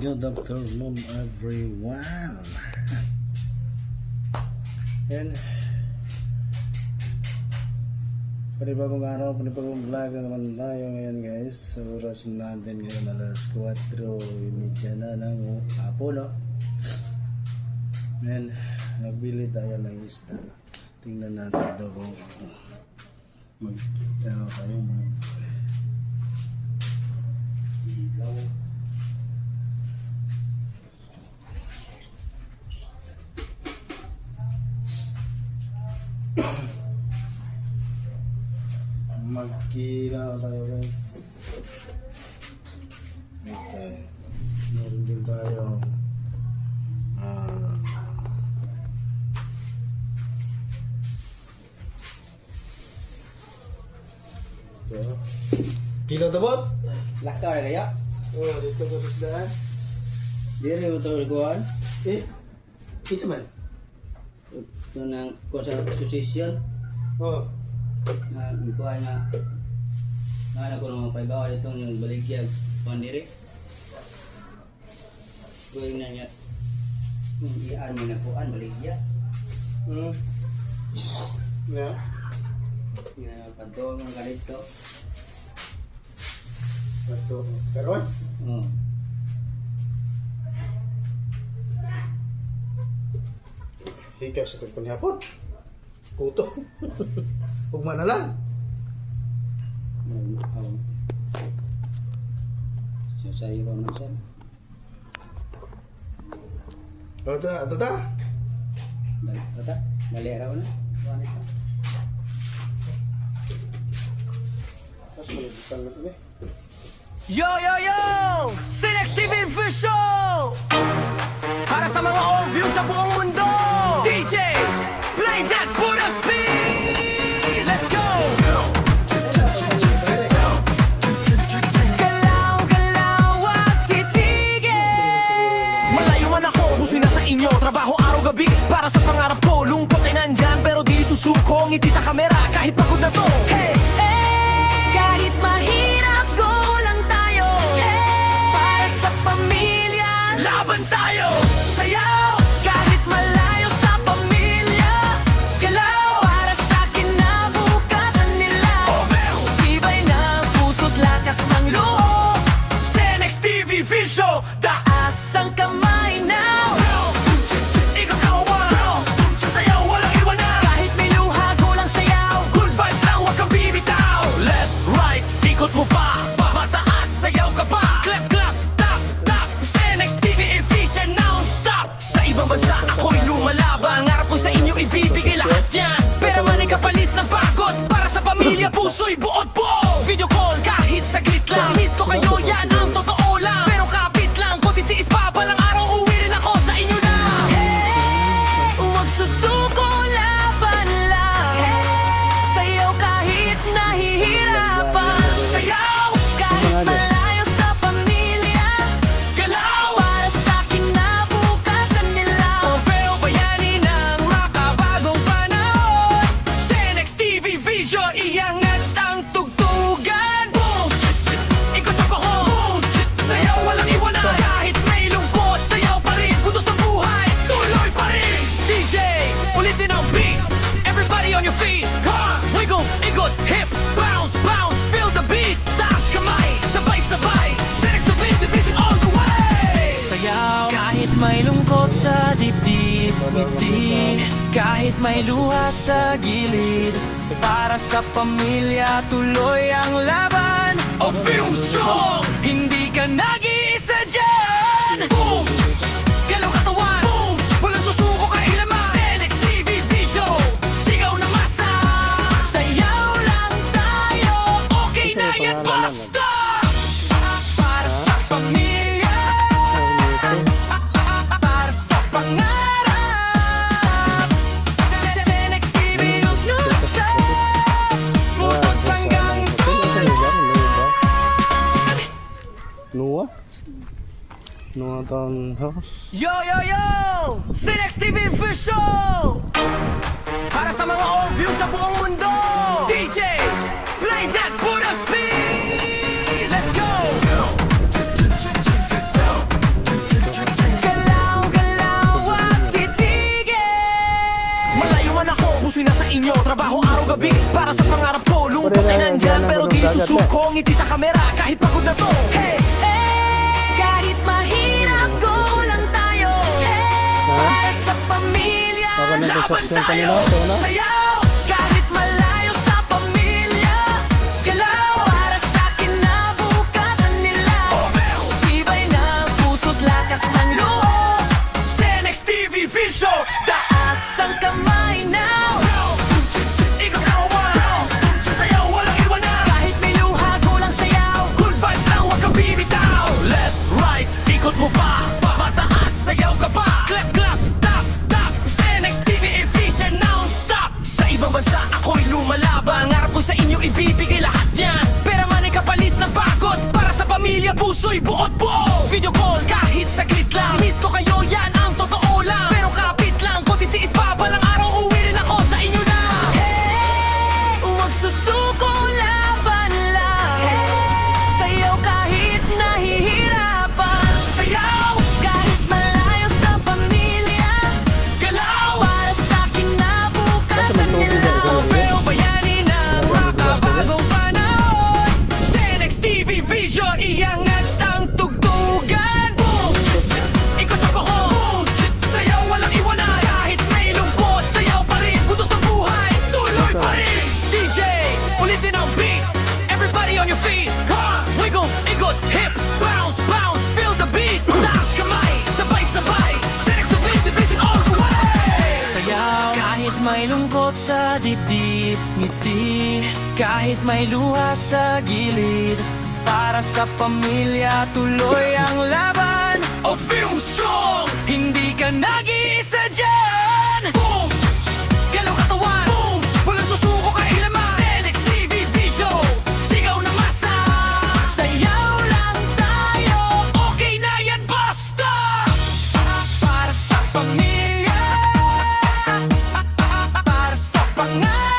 Good afternoon everyone. And panibagong araw, panibagong vlog na naman tayo ngayon guys. Sa oras natin ngayon alas 4:30 na ng hapon, no? And nagbili tayo ng isda. Tingnan natin ito kung ano tayo ilaw. Magkila tayo guys. Okay. Meron din tayo ito. Kilo tabot? Lakar kaya? Oh, dito ko isdaan. Diri mo to kuan. Kinsa man? Ito nang konservasyon. Oh. Na kuan na ko nang paibaw dito yung baligyag kuan diri. Kuan na niya. Iyan mo na kuan baligya. Yeah. Ya padong ng ganito. Ito. Karon? Oh. Hikaw sa tagpon hapon. Kuto. Ugma na lang. So sayo pa man siya. Ito ta. Bata, bali araw na. Kuan ito. Tapos malibutan na ito eh. Yo, yo, yo! Sinex TV Official! Para sa mga all views sa buong mundo! DJ, play that Buddha speed! Let's go! Galaw, galaw at titigil! Malayo man ako, puso'y nasa inyo. Trabaho araw-gabi para sa pangarap ko. Lungkot ay nandyan pero di susuko. Ngiti sa kamera kahit pagod na to. Hey! Kahit mahirap, go lang tayo. Para sa pamilya, laban tayo. Sayaw, kahit malayo sa pamilya. Galaw, para sa kinabukasan nila. Tibay ng puso't lakas ng loob. Sinex TV Vision, taas ang kamay now. Ikaw kawan, sayaw, walang iwanan. Kahit may luha, go lang sayaw. Good vibes lang, wag kang bibitaw. Left, right, ikot mo pa. Mataas, sayaw ka pa. Clap, clap, tap, tap. Sinex TV efficient, non-stop. Sa ibang bansa, ako'y lumalaban. Ngarap ko sa inyo, ibibigay lahat yan. Pera man ay kapalit ng pagod. Para sa pamilya, puso'y buod po. Video call, kahit saglit lang. Miss ko kayo, yan ang totoo lang. Pero kapit lang, kung titiis pa, balang araw, uwi rin ako sa inyo na. Huwag susuko, laban lang. Sayaw kahit nahihirapan. Sayaw kahit malayo sa pamilya. Galaw para sa kinabukasan nila. Pero bayani ng makabagong panahon. Sinex TV Vision, iangat ang tugtugan. Boom! Ikot ang pangon. Sayaw walang iwanan. Kahit may lungkot, sayaw pa rin. Butos ng buhay, tuloy pa rin. DJ, ulitin ang beat. Everybody on your feet. Wiggle, ikot, hips, bounce, bounce. Feel the beat. Taas kamay, sabay-sabay. Sinex TV Division all the way. Sayaw kahit may lungkot sa dibdib. Ngiti kahit may luha sa gilid. Para sa pamilya, tuloy ang laban. O film song, hindi ka nag-iisa dyan. Boom! Galaw katawan. Boom! Walang susuko kailaman. Sinex TV Vision, sigaw na masa. Sayaw lang tayo, okay na yan, basta. Para sa pamilya, para sa pangarap. Sinex TV, non-stop. Bukod hanggang tulan. Noah? Noah Townhouse? Yo, yo, yo! Sinex TV Official! Para sa mga all views sa buong mundo! DJ, play that Buddha speed! Let's go! Malalayo man ako, puso'y nasa inyo. Trabaho araw-gabi para sa pangarap ko. Lungkot ay nandyan, pero di susuko. Ngiti sa kamera, kahit pagod na to. Hey! Kahit mahirap, go lang tayo. Para sa pamilya, Baka ng Laban construction tayo! kanina. Ito na. Sayaw! kahit malayo sa pamilya. Galaw para sa kinabukasan nila. Tibay ng puso't lakas ng loob. Cenex TV Vision! Taas ang kamay now. Ikaw kawan! Sayaw, walang iwanan! Kahit may luha, go lang sayaw. Good vibes lang, huwag kang bibitaw. Left, right, ikot mo pa. Pataas, sayaw ka pa. Clap, clap, tap, tap. Cenex TV efficient, non-stop. Sa ibang bansa, ako'y lumalaban. Ngarap ko sa inyo, ibibigay lahat yan. Pera man ay kapalit ng pagod. Para sa pamilya, puso'y buot buo. Video call, kahit saglit lang. Miss ko kayo, yan ang totoo lang. Pero kapit lang, kung titiis pa, balang araw, uwi rin ako sa inyo na. Huwag susuko, laban lang. Sayaw kahit nahihirapan. Sayaw, Kahit malayo sa pamilya. galaw. Para sa kinabukasan nila. Pero bayani ng makabagong panahon. Cenex TV Vision, iangat ang tugtugan. Boom! Ikot ang pahon. Sayaw, walang iwanan. Kahit may lungkot, sayaw pa rin. Butos ng buhay, tuloy pa rin. DJ, ulitin ang beat. Everybody on your feet. Ha! Wiggle, ikot, hips, bounce, bounce. Feel the beat. Taas kamay, sabay-sabay. Cenex TV Division all the way. Sayaw, Kahit may lungkot sa dibdib, ngiti. Kahit may luha sa gilid. Para sa pamilya, tuloy ang laban. oh, feel strong. Hindi ka nag-iisa dyan. Boom! Galaw katawan. Boom! Walang susuko kailaman. Cenex TV Vision. Sigaw na masa. Sayaw lang tayo. Okay na yan, basta! Para sa pamilya. Para sa pangarap.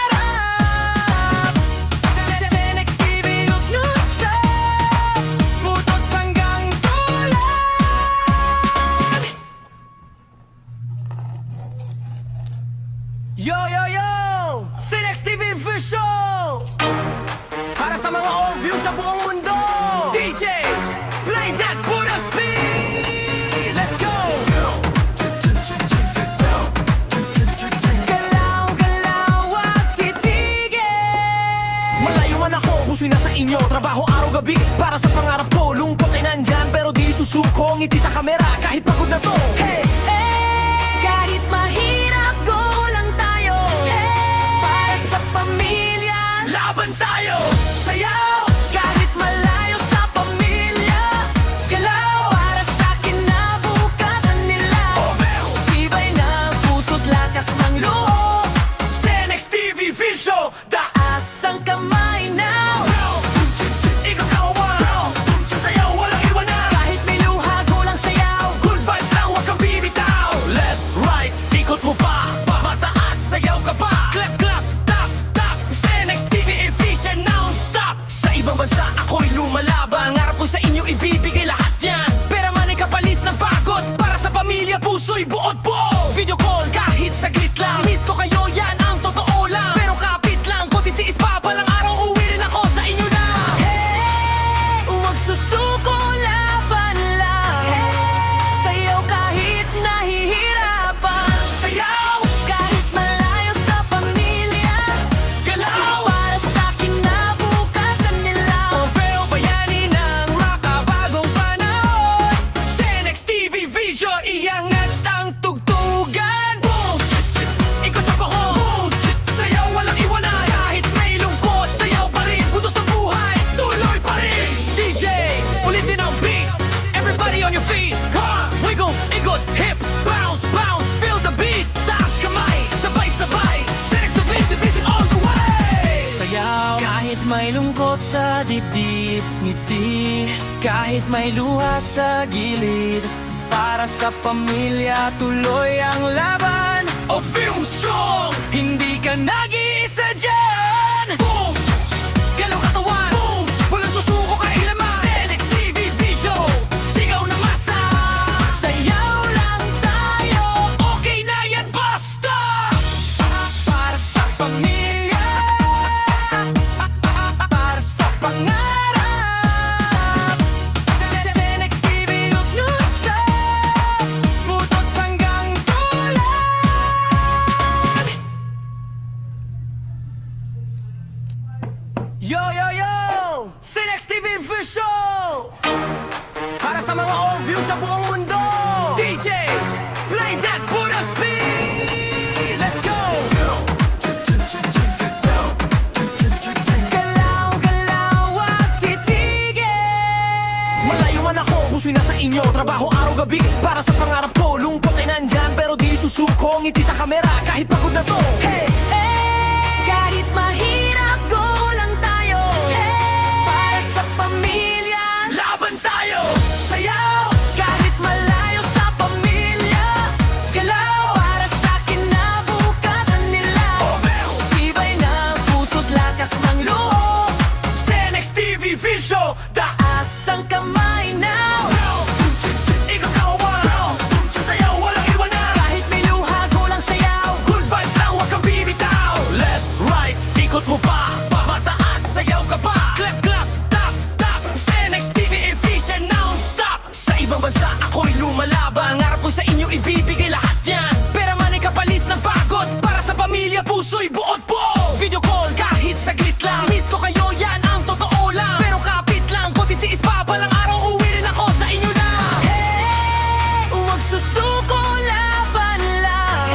Cenex TV, huwag non-stop. Butot hanggang tulan. Yo, yo, yo! Cenex TV Vision! Para sa mga old views sa buong mundo! DJ, play that Buddha speed! Let's go! Galaw, galaw at titigil. Malayo man ako, puso'y nasa inyo. Trabaho araw-gabi para sa pangarap ko. Lungkot ay nandyan, pero di susuko. Ngiti sa kamera, kahit pagod na to. Hey! Kahit mahirap, go lang tayo. Para sa pamilya. Laban tayo! Sayaw! Kahit malayo sa pamilya. Galaw para sa kinabukasan nila. Tibay ng puso't lakas ng loob. Cenex TV Vision! Taas ang kamay now. Ikaw kawan! Sayaw, walang iwanan! Kahit may luha, go lang sayaw. Good vibes lang, huwag kang bibitaw. Left, right, ikot mo pa. Mataas, sayaw ka pa. Clap, clap, tap, tap. Cenex TV efficient, non-stop. Sa ibang bansa, ako'y lumalaban. Ngarap ko sa inyo, ibibigay lahat yan. Pera man ay kapalit ng pagod. Para sa pamilya, puso'y buot buo. Video call, kahit saglit lang. Miss ko kayo, yan ang totoo lang. Pero kapit lang, kung titiis pa, balang araw, uwi rin ako sa inyo na. Huwag susuko, laban lang. Sayaw kahit nahihirapan. Sayaw, Kahit malayo sa pamilya. galaw. Para sa kinabukasan nila. Pero bayani ng makabagong panahon. Cenex TV Vision, iangat ang tugtugan. Boom! Ikot ang pahon. Sayaw, walang iwanan. Kahit may lungkot, sayaw pa rin. Butos ng buhay, tuloy pa rin. DJ, ulitin ang beat. Everybody on your feet. Ha! Wiggle, ikot, hips, bounce, bounce. Feel the beat. Taas kamay, sabay-sabay. Cenex TV Division all the way. Sayaw kahit may lungkot sa dibdib, ngiti. Kahit may luha sa gilid. Para sa pamilya, tuloy ang laban. Oh, feel strong. Hindi ka nag-iisa dyan. Boom! Galaw katawan. Boom! Walang susuko kailaman. Cenex TV Vision. Sigaw na masa. Sayaw lang tayo. Okay na yan, basta! Yo, yo, yo! Sinex TV Visual! Para sa mga all-views sa buong mundo! DJ, play that Buddha speed! Let's go! Galaw, galaw at titigil! Malayo man ako, puso'y nasa inyo. Trabaho araw-gabi para sa pangarap ko. Lungkot ay nandyan pero di susuko. Ngiti sa kamera kahit pagod na to. Hey! Kahit mahirap, go lang tayo. Para sa pamilya, Laban tayo! sayaw. Kahit malayo sa pamilya, galaw. Para sa kinabukasan nila, tibay ng puso't lakas ng loob. Sinex TV Visual! Taas ang kamay now. Ikaw kawan! Sayaw, walang iwanan! Kahit may luha, go lang sayaw. Good vibes lang, huwag kang bibitaw! Left, right, ikot mo pa! Pamataas, sayaw ka pa! Clap, clap, tap, tap! Sinex TV efficient, non-stop! Sa ibang bansa, ako'y lumalaban. Ngarap ko sa inyo, ibibigay lahat yan. Pera man ay kapalit ng pagod. Para sa pamilya, puso'y buod po! Video call, kahit saglit lang. Miss ko kayo, yan ang totoo lang. Pero kapit lang, kung titiis pa, balang araw, uwi rin ako sa inyo na! Huwag susuko, laban lang.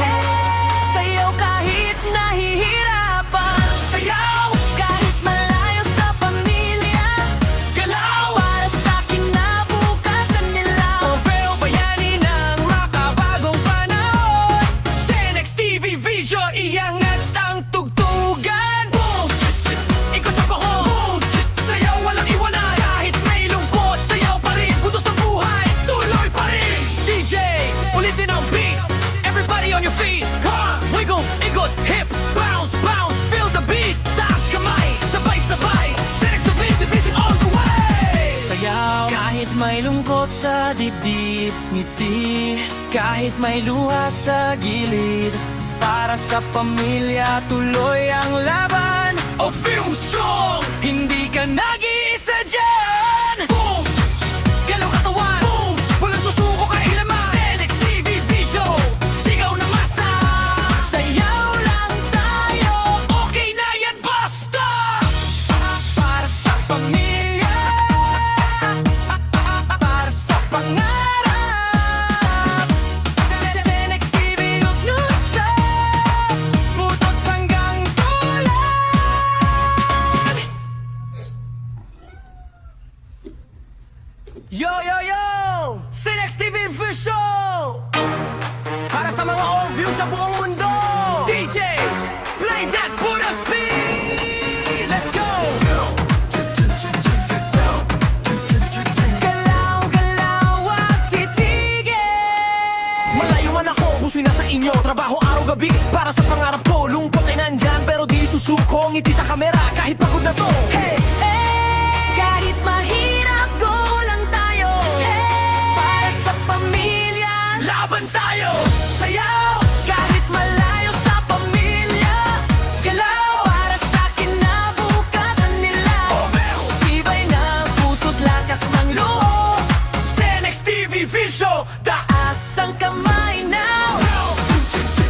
Sayaw kahit nahihirapan. Sayaw! Kahit malayo sa pamilya, Galaw! para sa kinabukasan nila. Pero bayani ng makabagong panahon. Sinex TV Vision, iangat ang tugtugan. Boom! Ikot ang bahon. Sayaw, walang iwanan. Kahit may lungkot, sayaw pa rin. Butos ng buhay, tuloy pa rin. DJ, ulitin ang beat. Everybody on your feet. Wiggle, ikot, hips, bounce, bounce. Feel the beat. Taas kamay, sabay-sabay. Sinex TV Division all the way. Sayaw kahit may lungkot sa dibdib, ngiti kahit may luha sa gilid. Para sa pamilya, tuloy ang laban. O feel strong. Hindi ka nag-iisa dyan. Boom! Galaw katawan. Boom! Walang susuko kailaman. Sinex TV Vision. Sigaw na masa. Sayaw lang tayo. Okay na yan, basta! Para sa pamilya, para sa pangarap. Sinex TV, huwag non-stop. Butot hanggang tulan. Yo, yo, yo! Sinex TV Visual! Para sa mga all-views sa buong mundo! DJ, play that Buddha speed! Let's go! Galaw, galaw at titigil. Malayo man ako, puso'y nasa inyo. Trabaho araw-gabi para sa pangarap ko. Lungkot ay nandyan pero di susuko. Ngiti sa kamera kahit pagod na to. Hey! Kahit mahirap, go lang tayo. Para sa pamilya, Laban tayo! sayaw. Kahit malayo sa pamilya, galaw. Para sa kinabukasan nila, tibay ng puso't lakas ng loob. Sinex TV Visual! Taas ang kamay now.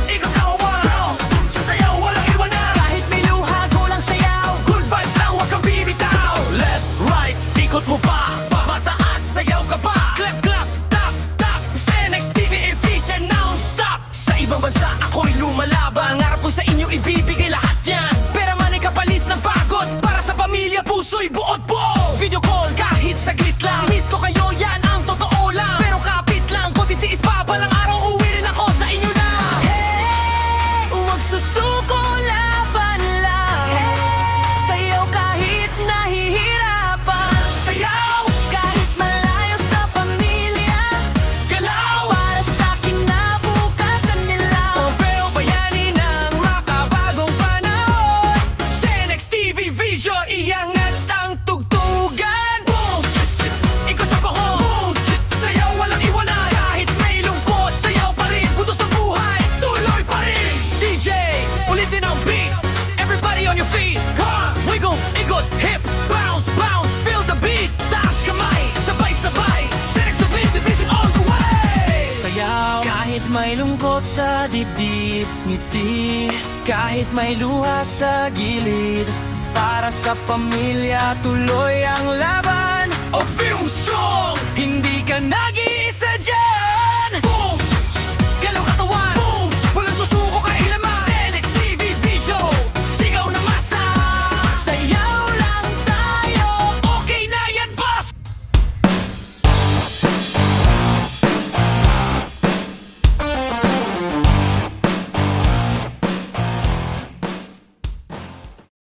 Ikaw kawan! Sayaw, walang iwanan! Kahit may luha, go lang sayaw. Good vibes lang, huwag kang bibitaw! Left, right, ikot mo pa! Pamataas, sayaw ka pa! Clap, clap, tap, tap! Sinex TV efficient, non-stop! Sa ibang bansa, ako'y lumalaban. Ngarap ko sa inyo, ibibigay lahat yan. Pera man ay kapalit ng pagod. Para sa pamilya, puso'y buod po! Video call, kahit saglit lang. Miss ko kayo, yan ang totoo lang. Pero kapit lang, kung titiis pa, balang araw, uwi rin ako sa inyo na! Huwag susuko, laban lang. Sayaw kahit nahihirapan. Sayaw! Kahit malayo sa pamilya, Galaw! para sa kinabukasan nila. Pero bayani ng makabagong panahon. Sinex TV Vision, iangat ang tugtugan. Boom! Ikot ang bahon. Sayaw, walang iwanan. Kahit may lungkot, sayaw pa rin. Butos ng buhay, tuloy pa rin. DJ, ulitin ang beat. Everybody on your feet. Wiggle, ikot, hips, bounce, bounce. Feel the beat. Taas kamay, sabay-sabay. Sinex TV Division all the way. Sayaw kahit may lungkot sa dibdib, ngiti kahit may luha sa gilid. Para sa pamilya, tuloy ang laban. A film song! Hindi ka nag-iisa dyan! Boom!